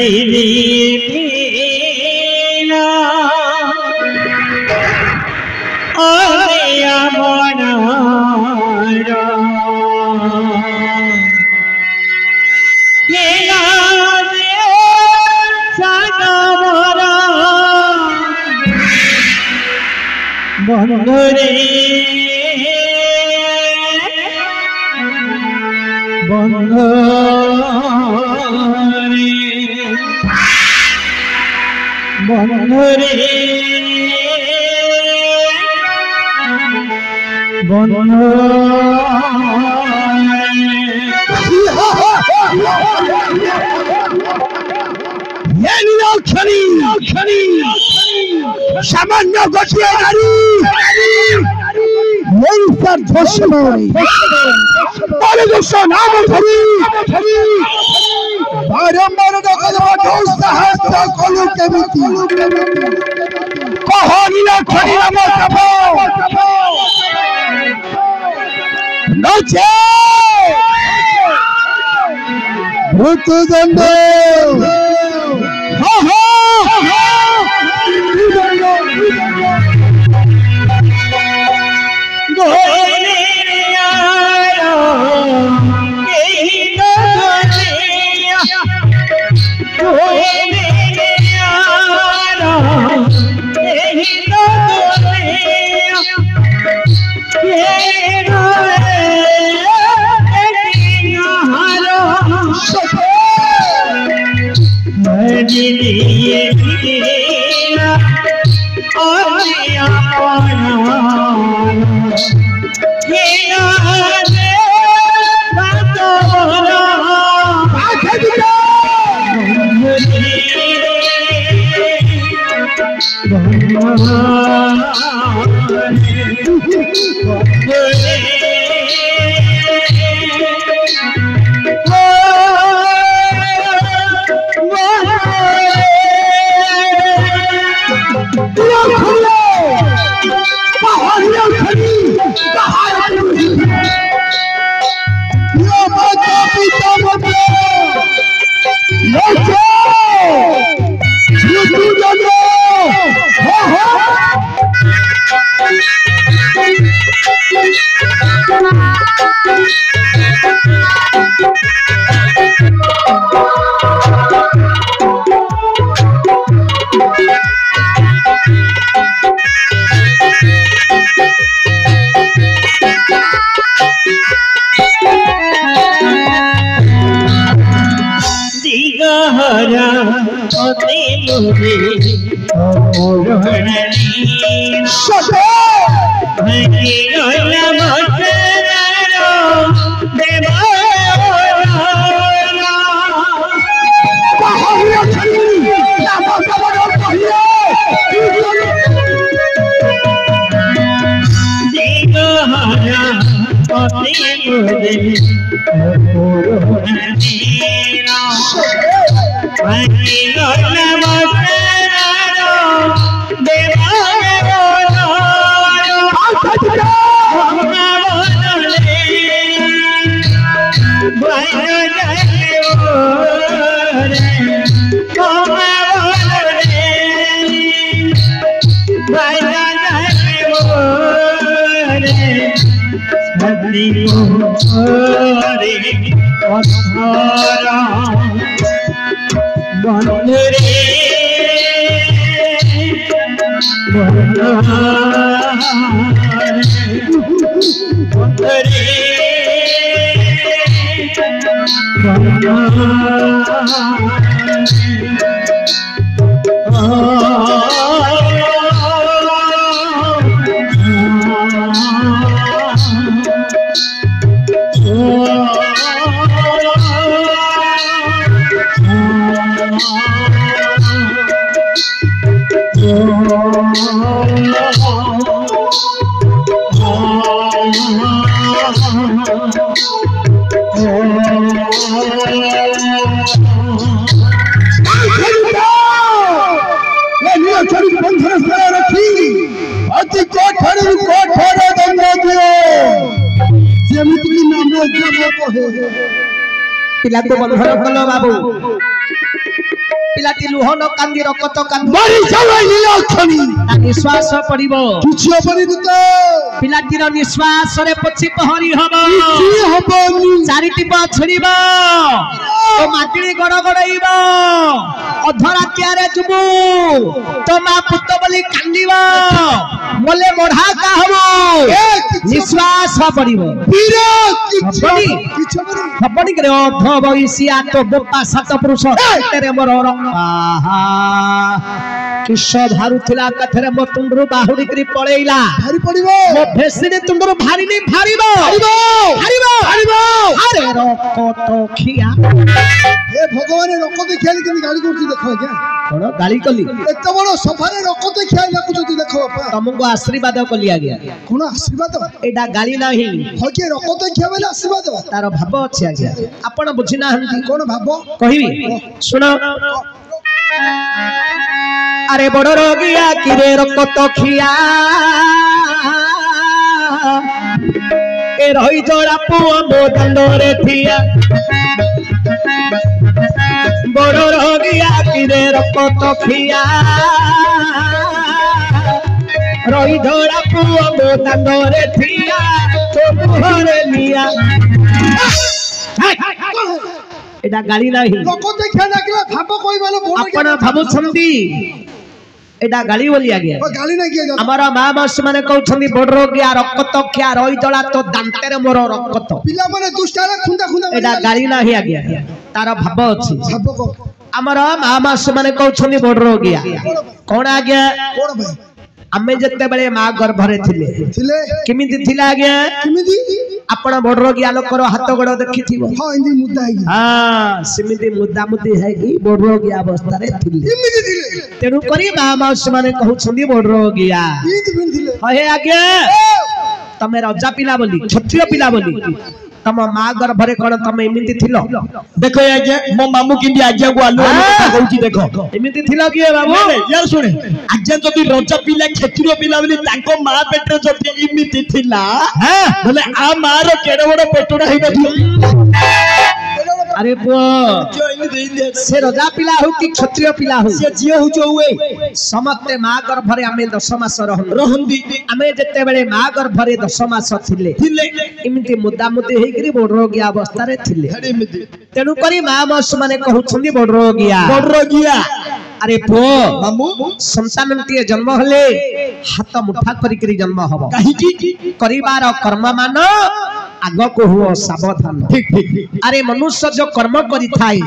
गिरिना आया बनारा ये नामे सागरा बंधुरे बंधुरे बंधुरे सामान्य गोटिए नारी नाम धरी बारंबार साहस कलु केमिति कहलीला खड़ी नाम तप नचे मृत्युदंड पिला को बंधन कल बाबू पिलाटी लुह न कांदी रक्त कांदी मरी जाओ लीला अक्षणी निश्वास पड़िबो किछि हबनी दूत पिलाटीर निश्वास रे पछि पहरी हबो किछि हबनी चारिटी पा छड़िबो तो माटी गड़ गड़इबो अधरातियारे जुबु तो मा पुत बोली कांदीबो मोले मोढ़ा का हबो निश्वास पड़िबो वीर किछि हबनी किछि हबनी हबनी करे अध बइसिया तो बोपा सात पुरुष तेरे मोर आहा किस धारुथिला कथरे मो तुंडरू बाहुडी करी पळेइला भारी पड़िबो मो भेसिनी तुंडरू भारी नहीं भारीबो भारीबो भारीबो अरे रक्त खिया हे भगवान रक्त देखियाली केनी गाली करछि देखो आज्ञा कोन गाली कली एत बड़ सफारे रक्त देखियाली लाकुछि देखो बापा तुमको आशीर्वाद कली आ गया कोन आशीर्वाद एडा गाली नाही हो के रक्त देखिया बेले आशीर्वाद तार भाव अछि आ गया आपण बुझिना हंती कोन भाबो कहिबी सुनो अरे बड़ रोगिया किरे रक्त खिया ए रही जोड़ा पुआ मो दंडोरे थिया बड़ रोगिया किरे रक्त खिया रही जोड़ा पुआ मो दंडोरे थिया तो मुहरे लिया एटा गाली नाही रक्त देखिया लागला भाबो कोइ बेले बोल आपण भाबुछंती एटा गाली बोली आ गया गाली ना किया हमारा मां मास माने कहउछंती बड़ रोगिया रक्त खिया रही जला तो दांतेरे मोर रक्त पिला माने दुष्टारा खुंदा खुंदा एटा गाली नाही आ गया तार भाव अछि भाबो को हमारा मां मास माने कहउछंती बड़ रोगिया कोन आ गया कोन भाई आमे जत्ते बेले मां गर्भरे थिले थिले किमिति थिला आ गया किमिति आपण बड़ रोगिया लोकर हाथ गोड़ देखिथिबो हां इंदी मुद्दा है हां सिमिति मुद्दा मुद्दी है कि बड़ रोगिया अवस्था रे थिले किमिति थिले तेनु करी मां मास माने कहउछंती बड़ रोगिया ईद बिन थिले हे आगे तमे राजा पिला बोली क्षत्रिय पिला बोली तम मां गर्भरे कोन तमे एमिति थिलो देखो आज्ञा मो मामू किंदी आज्ञा को आलू कहूची देखो एमिति थिलो कि बाबू यार सुने आज्ञा जदी रजा पिला क्षत्रिय पिला बोली ताको मां पेटरे जदी इमिति थिला हां बोले आ मां रो केडे बड़ पेटडा हेइ नथियो अरे पो से राजा पिला हो कि क्षत्रिय पिला हो से जियो हो जोए समते मां गर्भरे आमे 10 मास रहंदी आमे जते बेले मां गर्भरे 10 मास थिले एमिति मुद्दा मुद्दी हेइ करी बड़ रोगिया अवस्था रे थिले तेनु करी मां मास माने कहउछंदी बड़ रोगिया अरे पो मामू संतानटिए जन्म हले हाथ मुठा करी करी जन्म हबो काहे की करिवार कर्म मान आग को हुओ सावधान ठीक ठीक अरे मनुष्य जो कर्म करी थाई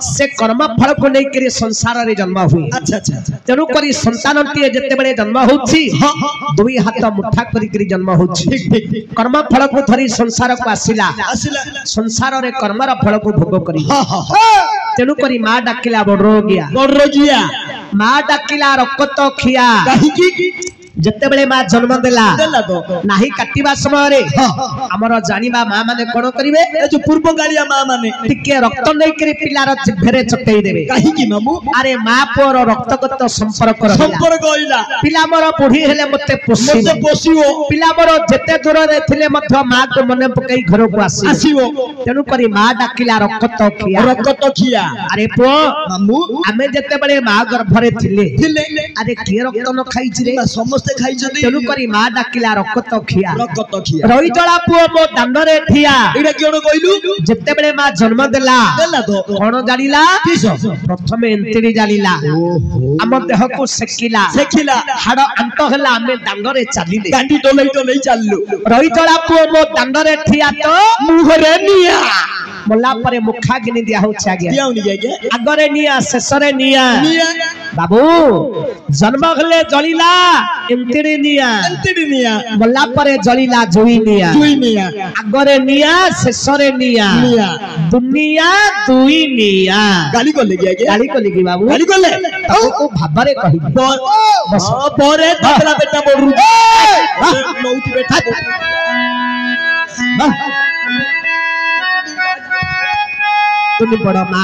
से कर्म फल को नै करी संसार रे जन्म हुई अच्छा अच्छा अच्छा तेनु करी संतानटिए जते बेले जन्म होछि दुई हाथ मुठा करी करी जन्म होछि ठीक ठीक कर्म फल को धरी संसार को आसिला आसिला संसार रे कर्म रा फल को भोग करी तेनु करी मां डाकिला बड़ रोगिया मां डाकिला रक्त खिया काहे की जते बेले मां जन्म देला तो नाही काटिबा समय रे हमर जानिबा मां माने कोन करिवे ए जो पूर्व गालिया मां माने टिके रक्त नै करी पिलार जिभरे चटई देबे काहे की मामू अरे मां पर रक्तगत संपर्क होइला पिला मोर बुढ़ी हेले मते पोसियो पिला मोर जते दूर रे थिले मध्य मां को मने पकई घर को आसीबो तेनु करी मां डाकिला रक्त खिया अरे पो मामू आमे जते बेले मां गर्भरे थिले अरे के रक्त न खाइछि रे समस्त खाइ जदी तेनु करी मां डाकिला रक्त खिया रही जला पुओ मो दांडरे ठिया एडा केन कहलु जते बेले मां जन्म देला तो कोन जानिला प्रथमे एंतिरी जानिला हम देह को सेकिला हाड़ अंत हला आमे दांडरे चालिले गांडी डोलै चाललु रही जला पुओ मो दांडरे ठिया तो मुहरे निया मोला परे मुखा गिनी दिया हो छा गया दियाउनी गया आगरे निया शेषरे निया बाबू जन्म हले जलिला एंतिरी निया मोला परे जलिला जुई निया आगरे निया शेषरे निया दुनिया दुई निया गाली कोले गया बाबू गाली कोले को भाबरे कहि बस परे तकला बेटा बोडरू नौती बेटा तुम बड़ा